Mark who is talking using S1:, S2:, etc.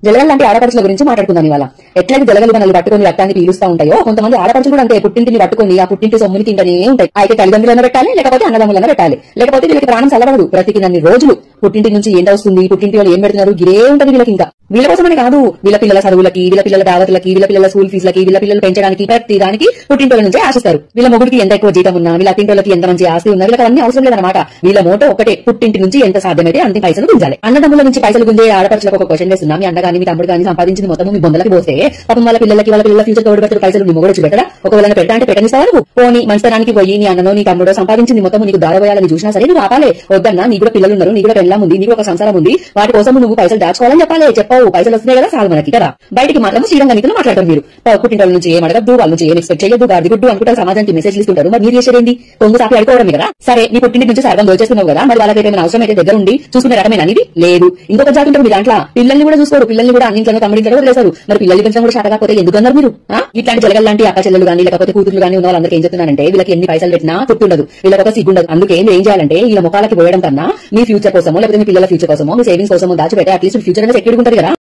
S1: జలగలు లాంటి ఆడపడుచుల గురించి మాట్లాడుకుందాం ఇవాళ. ఎట్లయితే జలగలు మనల్ని పట్టుకుని రక్తాన్ని పీలుస్తా ఉంటాయో, కొంతమంది ఆడపడుచులు కూడా అంతే, పుట్టింటిని పట్టుకుని ఆ పుట్టింటి సొమ్ముని తింటనే ఉంటాయి. అయితే తల్లిదండ్రులను పెట్టాలి, లేకపోతే అన్నదమ్ములను పెట్టాలి, లేకపోతే వీళ్ళకి ప్రాణం చల్లబడదు. బ్రతికినన్ని రోజులు పుట్టింటి నుంచి ఏంట వస్తుంది, పుట్టింటి వాళ్ళు ఏం పెడుతున్నారు, గిరే ఉంటది వీళ్ళకి. ఇంకా వీళ్ళ కోసమని కాదు, వీళ్ళ పిల్లల చదువులకి, వీళ్ళ పిల్లల దావతులకి, వీళ్ళ పిల్లల స్కూల్ ఫీజులకి, వీళ్ళ పిల్లలు పెంచడానికి ప్రతి దానికి పుట్టింటి నుంచి ఆశిస్తారు. వీళ్ళ మొగుడికి ఎంత ఎక్కువ జీతం ఉన్నా, వీళ్ళ అత్తింటి ఎంత మంచి ఆస్తి ఉన్నా, వీళ్ళకి అన్ని అవసరం లేదన్నమాట. వీళ్ళ మోటో ఒకటే, పుట్టింటి నుంచి ఎంత సాధ్యమైతే అంత పైసలు గుంజాలి. అన్నదమ్ముల నుంచి పైసలు గుంజే ఆడపడుచులకు ఒక క్వశ్చన్ చేస్తున్నా, మీ అన్న గాని మీ తమ్ముడు గాని సంపాదించింది మొత్తం మీ బొందలకి పోతే పాపం వాళ్ళ పిల్లల ఫ్యూచర్ తోడు పెట్టే పైసలు నీ మొగుడు వచ్చి పెట్టరా? ఒకవేళ పెట్టా అంటే పెట్టనిస్తావు. పోనీ మంచితనానికి పోయి నీ అన్ననో నీ తమ్ముడో సంపాదించింది మొత్తం నీకు దారవేయాలని చూసినా సరే నువ్వు ఆపాలే. వద్దన్నా, నీ కూడా పిల్లలు ఉన్నారు, నీ కూడా పెళ్ళం ఉంది, నీ కూడా ఒక సంసారం ఉంది, వాటి కోసం నువ్వు పైసలు దాచుకోవాలని చెప్పాలి. చెప్పవు, పైసలు వస్తున్నాయి కదా చాలు మనకి కదా. బయటికి మాత్రం శ్రీరంగ నీతులు మాట్లాడతారు మీరు. పుట్టింటి నుంచి ఏం అడగద్దు, వాళ్ళ నుంచి ఏం ఎక్స్పెక్ట్ చేయొద్దు, గాడి గుడ్డు అనుకుంటారు, సమాజానికి మెసేజ్ ఇస్తుంటారు. మరి మీరు చేసేది కొంగు సాపి అడుకోవడం కదా. సరే, నీ పుట్టింటి నుంచి సర్వం దోచేస్తున్నావు కదా, మరి వాళ్ళకి ఏమైనా అవసరం అయితే దగ్గర ఉండి చూసుకునే రకమైన అనేది లేదు. ఇంకొక జాతి ఉంటారు మీ దాంట్లో, పిల్లల్ని కూడా చూసుకోరు, పిల్లల్ని కూడా అన్నింట్లో తమ్ముడింట్లో వదిలేశారు. మరి పిల్లల్ని పెంచడం కూడా శాత కాకపోతే ఎందుకు అన్నారు మీరు? ఇట్లాంటి జలగల్ లాంటి అక్క చెల్లెలు గానీ లేకపోతే కూతురు గానీ ఉన్న వాళ్ళందరికీ ఏం చెప్తున్నానంటే, వీళ్ళకి ఎన్ని పైసలు పెట్టినా గుర్తుండదు, వీళ్ళకి ఒక సిగ్గుండదు. అందుకే ఏం చేయాలంటే, వీళ్ళ ముఖాలకి పోయడం కన్నా మీ ఫ్యూచర్ కోసమో లేకపోతే మీ పిల్లల ఫ్యూచర్ కోసమో మీ సేవింగ్స్ కోసమో దాచిపెట్టే అట్లీస్ట్ ఫ్యూచర్ అనేది సెక్యూర్ ఉంటుంది కదా.